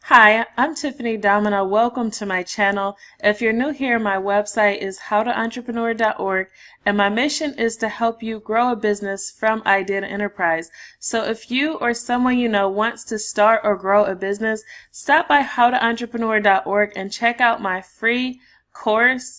Hi, I'm Tiffany Domina. Welcome to my channel. If you're new here, my website is howtoentrepreneur.org and my mission is to help you grow a business from idea to enterprise. So if you or someone you know wants to start or grow a business, stop by howtoentrepreneur.org and check out my free course.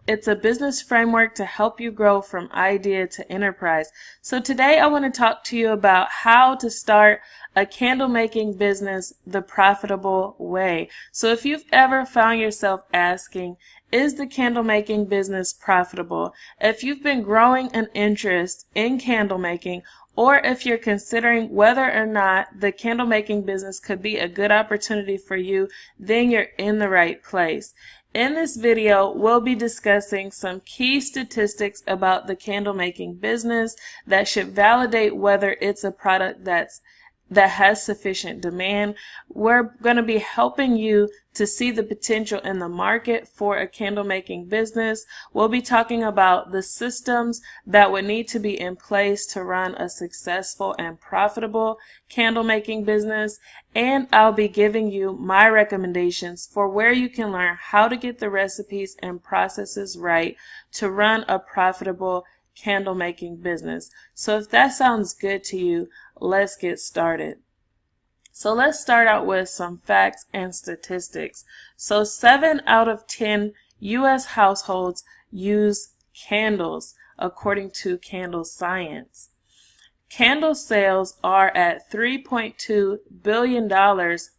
It's a business framework to help you grow from idea to enterprise. So today I want to talk to you about how to start a candle making business the profitable way. So if you've ever found yourself asking, is the candle making business profitable? If you've been growing an interest in candle making, or if you're considering whether or not the candle making business could be a good opportunity for you, then you're in the right place. In this video, we'll be discussing some key statistics about the candle making business that should validate whether it's a product that has sufficient demand. We're going to be helping you to see the potential in the market for a candle making business. We'll be talking about the systems that would need to be in place to run a successful and profitable candle making business. And I'll be giving you my recommendations for where you can learn how to get the recipes and processes right to run a profitable candle making business. So if that sounds good to you, let's get started. So let's start out with some facts and statistics. So 7 out of 10 U.S. households use candles, according to Candle Science. Candle sales are at $3.2 billion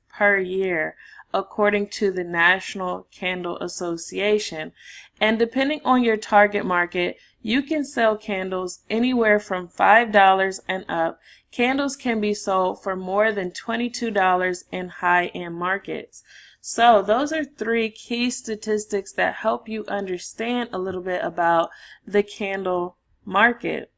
per year, according to the National Candle Association. And depending on your target market, you can sell candles anywhere from $5 and up. Candles can be sold for more than $22 in high-end markets. So those are 3 key statistics that help you understand a little bit about the candle market.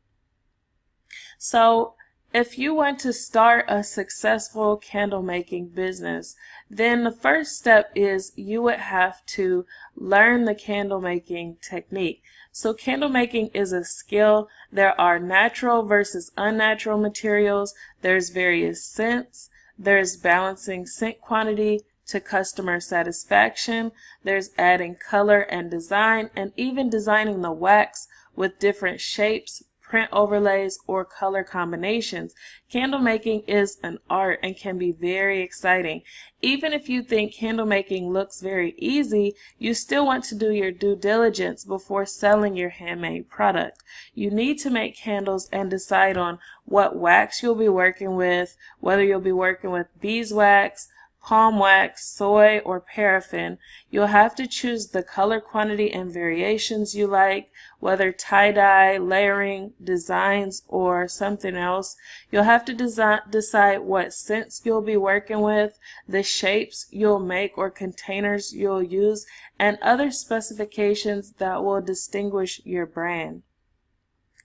So if you want to start a successful candle making business, then the first step is you would have to learn the candle making technique. So candle making is a skill. There are natural versus unnatural materials. There's various scents. There's balancing scent quantity to customer satisfaction. There's adding color and design, and even designing the wax with different shapes, print overlays, or color combinations. Candle making is an art and can be very exciting. Even if you think candle making looks very easy, you still want to do your due diligence before selling your handmade product. You need to make candles and decide on what wax you'll be working with, whether you'll be working with beeswax, palm wax, soy, or paraffin. You'll have to choose the color quantity and variations you like, whether tie-dye, layering, designs, or something else. You'll have to decide what scents you'll be working with, the shapes you'll make or containers you'll use, and other specifications that will distinguish your brand.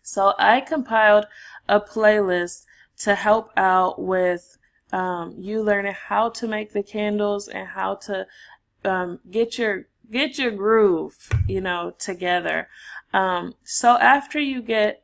So I compiled a playlist to help out with you learning how to make the candles and how to get your groove, together. So after you get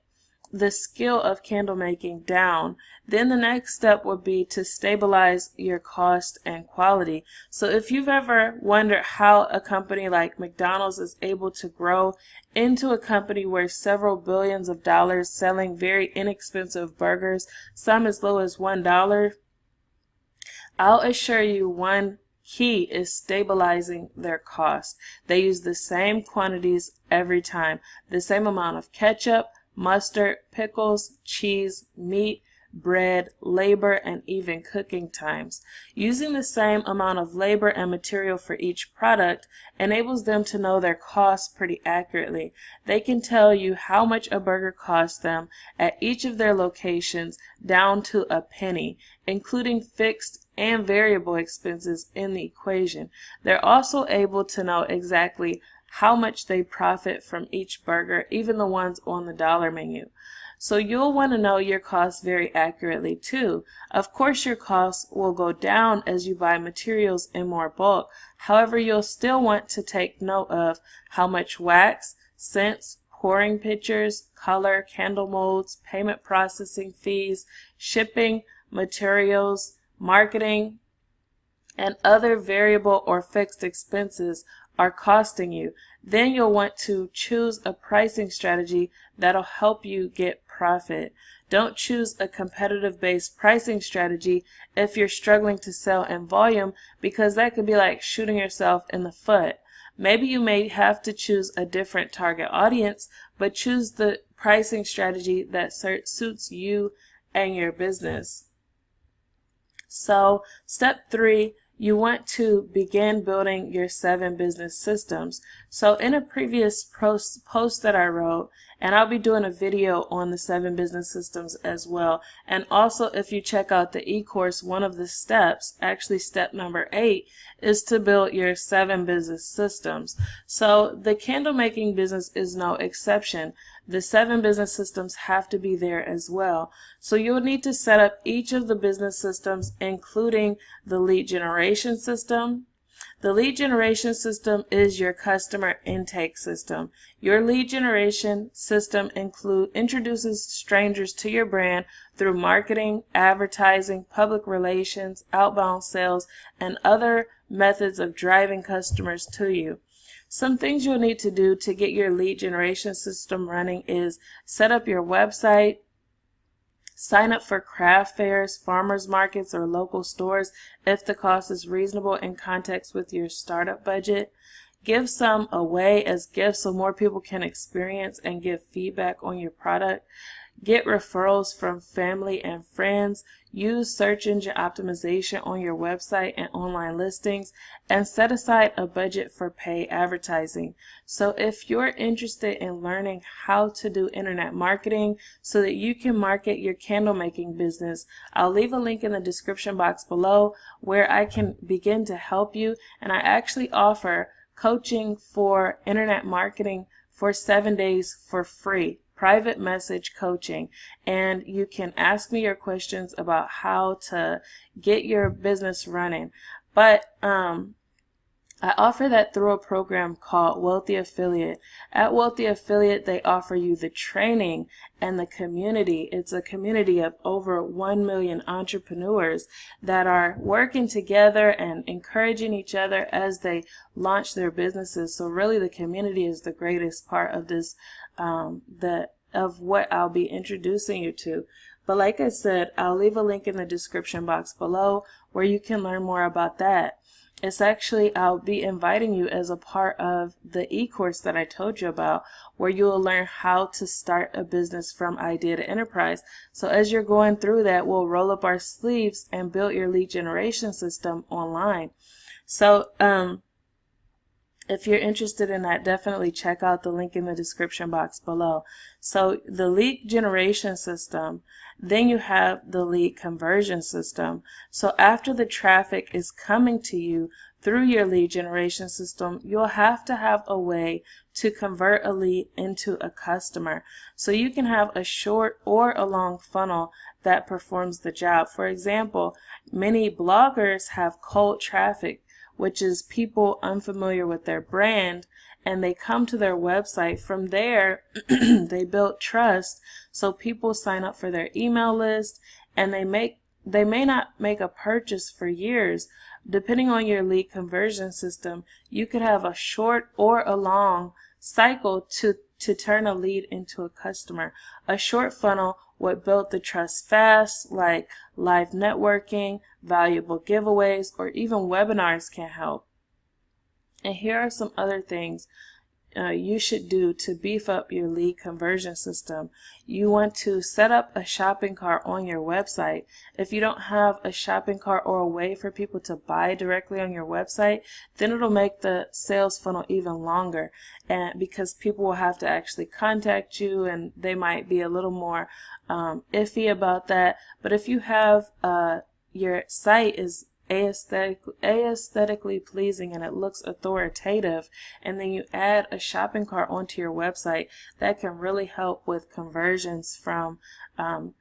the skill of candle making down, then the next step would be to stabilize your cost and quality. So if you've ever wondered how a company like McDonald's is able to grow into a company worth several billions of dollars selling very inexpensive burgers, some as low as $1, I'll assure you one key is stabilizing their cost. They use the same quantities every time, the same amount of ketchup, mustard, pickles, cheese, meat, bread, labor, and even cooking times. Using the same amount of labor and material for each product enables them to know their costs pretty accurately. They can tell you how much a burger costs them at each of their locations down to a penny, including fixed and variable expenses in the equation. They're also able to know exactly how much they profit from each burger, even the ones on the dollar menu. So you'll want to know your costs very accurately too. Of course, your costs will go down as you buy materials in more bulk. However, you'll still want to take note of how much wax, scents, pouring pitchers, color, candle molds, payment processing fees, shipping, materials, marketing, and other variable or fixed expenses are costing you, then you'll want to choose a pricing strategy that'll help you get profit. Don't choose a competitive-based pricing strategy if you're struggling to sell in volume, because that could be like shooting yourself in the foot. Maybe you may have to choose a different target audience, but choose the pricing strategy that suits you and your business. So, step 3, you want to begin building your 7 business systems. So in a previous post that I wrote, and I'll be doing a video on the 7 business systems as well. And also, if you check out the e-course, one of the steps, actually step number 8, is to build your 7 business systems. So the candle making business is no exception. The 7 business systems have to be there as well. So you'll need to set up each of the business systems, including the lead generation system. The lead generation system is your customer intake system. Your lead generation system introduces strangers to your brand through marketing, advertising, public relations, outbound sales, and other methods of driving customers to you. Some things you'll need to do to get your lead generation system running is set up your website, sign up for craft fairs, farmers markets, or local stores if the cost is reasonable in context with your startup budget. Give some away as gifts so more people can experience and give feedback on your product. Get referrals from family and friends. Use search engine optimization on your website and online listings, and set aside a budget for paid advertising. So if you're interested in learning how to do internet marketing so that you can market your candle making business, I'll leave a link in the description box below where I can begin to help you. And I actually offer coaching for internet marketing for 7 days for free. Private message coaching, and you can ask me your questions about how to get your business running. But I offer that through a program called Wealthy Affiliate. At Wealthy Affiliate, they offer you the training and the community. It's a community of over 1 million entrepreneurs that are working together and encouraging each other as they launch their businesses. So really the community is the greatest part of this, of what I'll be introducing you to. But like I said, I'll leave a link in the description box below where you can learn more about that. It's actually, I'll be inviting you as a part of the e-course that I told you about, where you will learn how to start a business from idea to enterprise. So as you're going through that, we'll roll up our sleeves and build your lead generation system online. So if you're interested in that, definitely check out the link in the description box below. So the lead generation system, then you have the lead conversion system. So after the traffic is coming to you through your lead generation system, you'll have to have a way to convert a lead into a customer. So you can have a short or a long funnel that performs the job. For example, many bloggers have cold traffic, which is people unfamiliar with their brand, and they come to their website. From there, they build trust, so people sign up for their email list, and they may not make a purchase for years. Depending on your lead conversion system, you could have a short or a long cycle to turn a lead into a customer. A short funnel would build the trust fast, like live networking, valuable giveaways, or even webinars can help. And here are some other things you should do to beef up your lead conversion system. You want to set up a shopping cart on your website. If you don't have a shopping cart or a way for people to buy directly on your website, then it'll make the sales funnel even longer, and because people will have to actually contact you, and they might be a little more iffy about that. But if you have your site is aesthetically pleasing and it looks authoritative, and then you add a shopping cart onto your website, that can really help with conversions from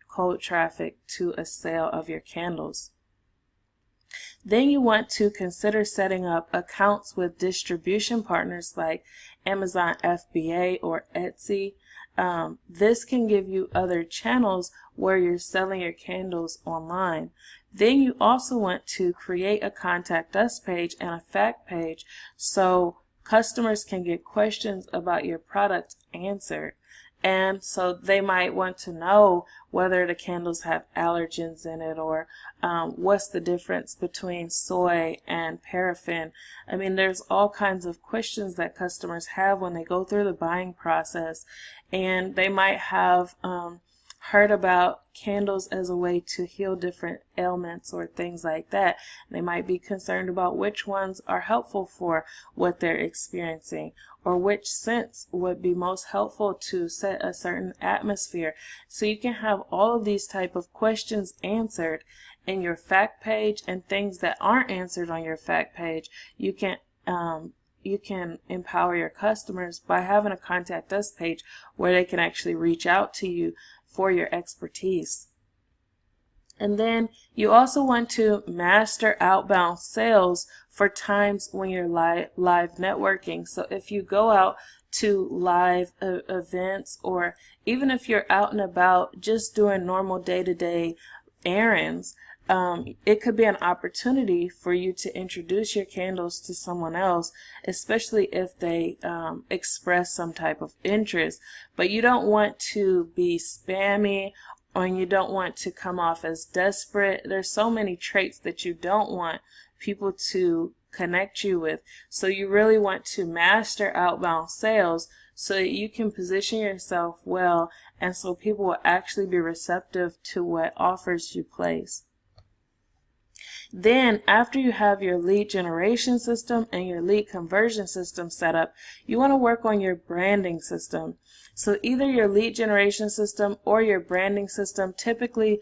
cold traffic to a sale of your candles. Then you want to consider setting up accounts with distribution partners like Amazon FBA or Etsy. this can give you other channels where you're selling your candles online. Then you also want to create a contact us page and a fact page so customers can get questions about your product answered. And so they might want to know whether the candles have allergens in it, or what's the difference between soy and paraffin. I mean, there's all kinds of questions that customers have when they go through the buying process, and they might have heard about candles as a way to heal different ailments or things like that. They might be concerned about which ones are helpful for what they're experiencing, or which scents would be most helpful to set a certain atmosphere. So you can have all of these type of questions answered in your fact page, and things that aren't answered on your fact page, you can empower your customers by having a contact us page where they can actually reach out to you for your expertise. And then you also want to master outbound sales for times when you're live networking. So if you go out to live events, or even if you're out and about just doing normal day-to-day errands, it could be an opportunity for you to introduce your candles to someone else, especially if they express some type of interest. But you don't want to be spammy, or you don't want to come off as desperate. There's so many traits that you don't want people to connect you with. So you really want to master outbound sales so that you can position yourself well, and so people will actually be receptive to what offers you place. Then after you have your lead generation system and your lead conversion system set up, you want to work on your branding system. So either your lead generation system or your branding system typically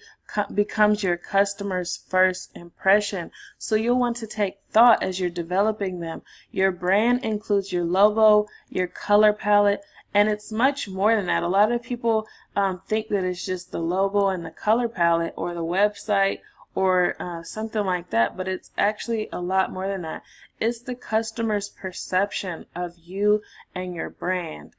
becomes your customer's first impression. So you'll want to take thought as you're developing them. Your brand includes your logo, your color palette, and it's much more than that. A lot of people think that it's just the logo and the color palette or the website or something like that, but it's actually a lot more than that. It's the customer's perception of you and your brand.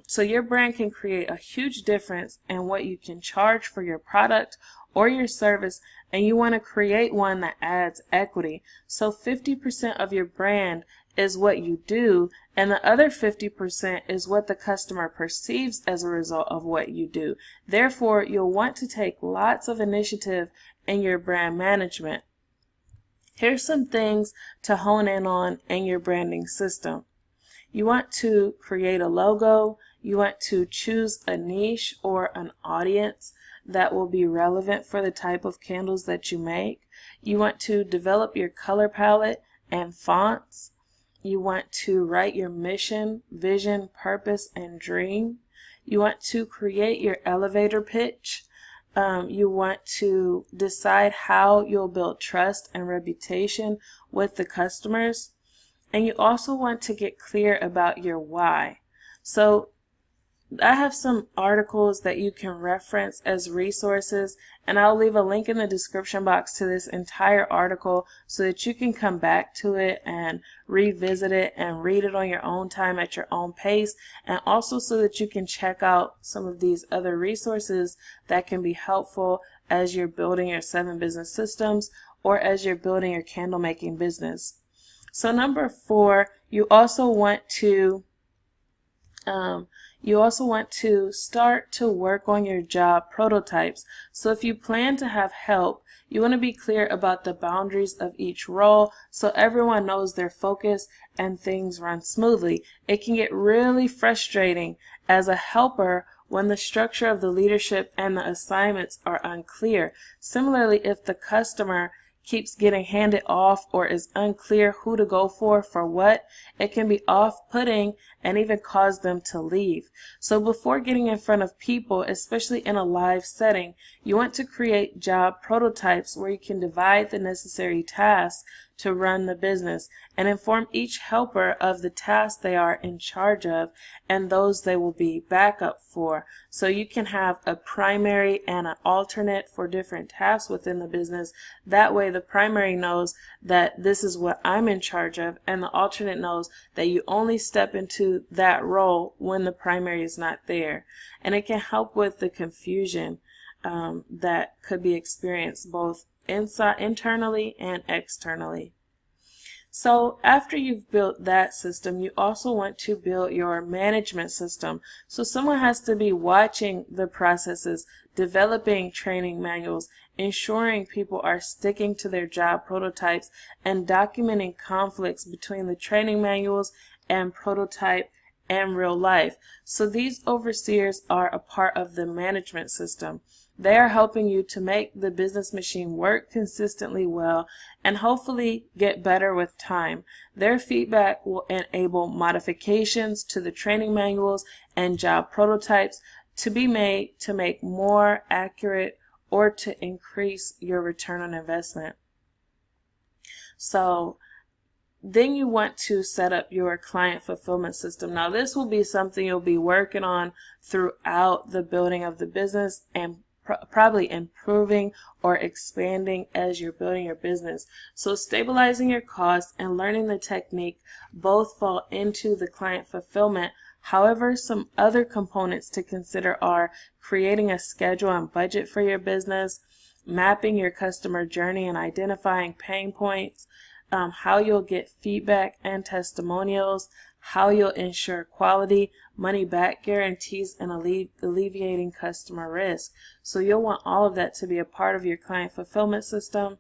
So your brand can create a huge difference in what you can charge for your product or your service, and you want to create one that adds equity. So 50% of your brand is what you do, and the other 50% is what the customer perceives as a result of what you do. Therefore, you'll want to take lots of initiative in your brand management. Here's some things to hone in on in your branding system. You want to create a logo. You want to choose a niche or an audience that will be relevant for the type of candles that you make. You want to develop your color palette and fonts. You want to write your mission, vision, purpose, and dream. You want to create your elevator pitch. You want to decide how you'll build trust and reputation with the customers. And you also want to get clear about your why. So I have some articles that you can reference as resources, and I'll leave a link in the description box to this entire article so that you can come back to it and revisit it and read it on your own time at your own pace, and also so that you can check out some of these other resources that can be helpful as you're building your 7 business systems or as you're building your candle making business. So number 4, you also want to start to work on your job prototypes. So if you plan to have help, you want to be clear about the boundaries of each role so everyone knows their focus and things run smoothly. It can get really frustrating as a helper when the structure of the leadership and the assignments are unclear. Similarly, if the customer keeps getting handed off or is unclear who to go for what, it can be off-putting and even cause them to leave. So before getting in front of people, especially in a live setting, you want to create job prototypes where you can divide the necessary tasks to run the business, and inform each helper of the tasks they are in charge of and those they will be backup for. So you can have a primary and an alternate for different tasks within the business. That way the primary knows that this is what I'm in charge of, and the alternate knows that you only step into that role when the primary is not there. And it can help with the confusion that could be experienced both internally and externally. So after you've built that system, you also want to build your management system. So someone has to be watching the processes, developing training manuals, ensuring people are sticking to their job prototypes, and documenting conflicts between the training manuals and prototype and real life. So these overseers are a part of the management system. They are helping you to make the business machine work consistently well and hopefully get better with time. Their feedback will enable modifications to the training manuals and job prototypes to be made to make more accurate or to increase your return on investment. So then you want to set up your client fulfillment system. Now this will be something you'll be working on throughout the building of the business and probably improving or expanding as you're building your business. So stabilizing your costs and learning the technique both fall into the client fulfillment. However, some other components to consider are creating a schedule and budget for your business, mapping your customer journey and identifying pain points, how you'll get feedback and testimonials, how you'll ensure quality, money back guarantees, and alleviating customer risk. So you'll want all of that to be a part of your client fulfillment system,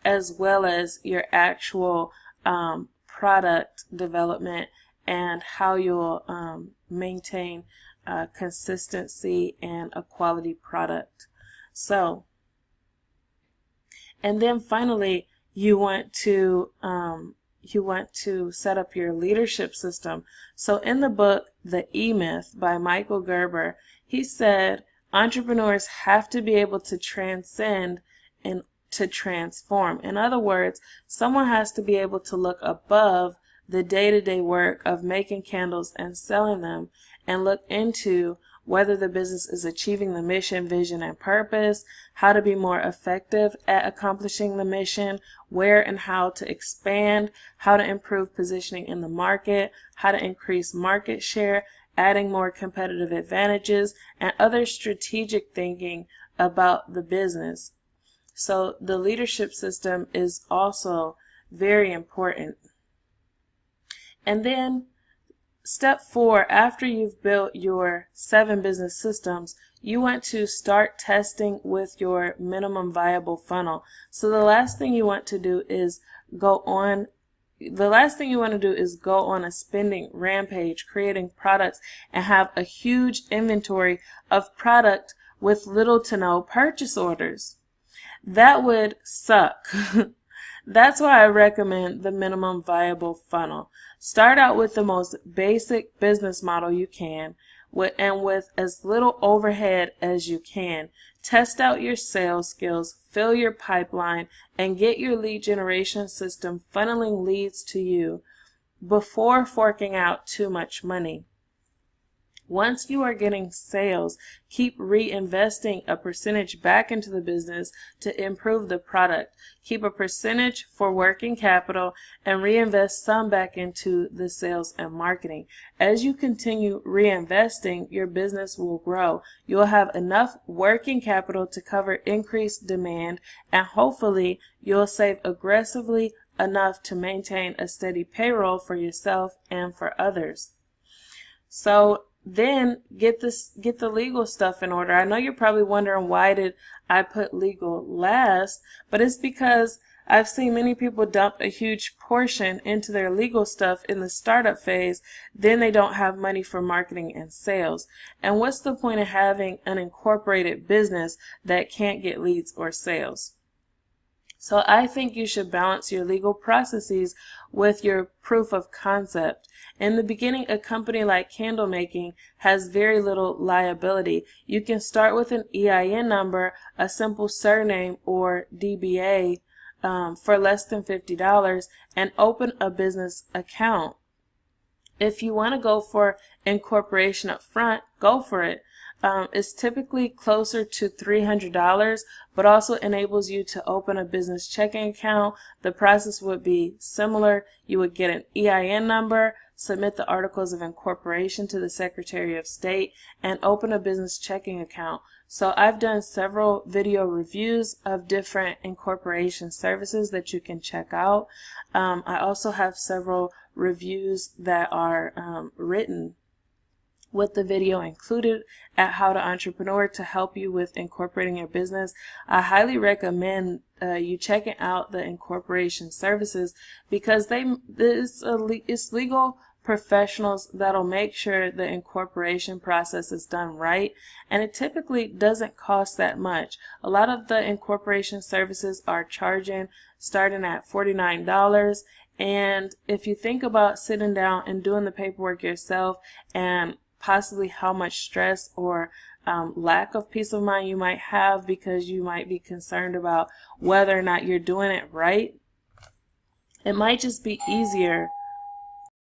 as well as your actual product development and how you'll maintain consistency and a quality product. So, and then finally, you want to set up your leadership system. So in the book, The E-Myth by Michael Gerber, he said entrepreneurs have to be able to transcend and to transform. In other words, someone has to be able to look above the day-to-day work of making candles and selling them and look into whether the business is achieving the mission, vision, and purpose, how to be more effective at accomplishing the mission, where and how to expand, how to improve positioning in the market, how to increase market share, adding more competitive advantages, and other strategic thinking about the business. So the leadership system is also very important. And then step 4, after you've built your 7 business systems, you want to start testing with your minimum viable funnel. So the last thing you want to do is go on a spending rampage, creating products, and have a huge inventory of product with little to no purchase orders. That would suck. That's why I recommend the minimum viable funnel. Start out with the most basic business model you can and with as little overhead as you can. Test out your sales skills, fill your pipeline, and get your lead generation system funneling leads to you before forking out too much money. Once you are getting sales, keep reinvesting a percentage back into the business to improve the product. Keep a percentage for working capital and reinvest some back into the sales and marketing. As you continue reinvesting, your business will grow. You'll have enough working capital to cover increased demand, and hopefully you'll save aggressively enough to maintain a steady payroll for yourself and for others. So then get the legal stuff in order. I know you're probably wondering, why did I put legal last? But it's because I've seen many people dump a huge portion into their legal stuff in the startup phase. Then they don't have money for marketing and sales. And what's the point of having an incorporated business that can't get leads or sales? So I think you should balance your legal processes with your proof of concept. In the beginning, a company like candle making has very little liability. You can start with an EIN number, a simple surname, or DBA for less than $50 and open a business account. If you want to go for incorporation up front, go for it. It's typically closer to $300, but also enables you to open a business checking account. The process would be similar. You would get an EIN number, submit the articles of incorporation to the Secretary of State, and open a business checking account. So I've done several video reviews of different incorporation services that you can check out. I also have several reviews that are written with the video included at How to Entrepreneur to help you with incorporating your business. I highly recommend you checking out the incorporation services because it's legal professionals that'll make sure the incorporation process is done right, and it typically doesn't cost that much. A lot of the incorporation services are charging starting at $49, and if you think about sitting down and doing the paperwork yourself and possibly how much stress or lack of peace of mind you might have because you might be concerned about whether or not you're doing it right, it might just be easier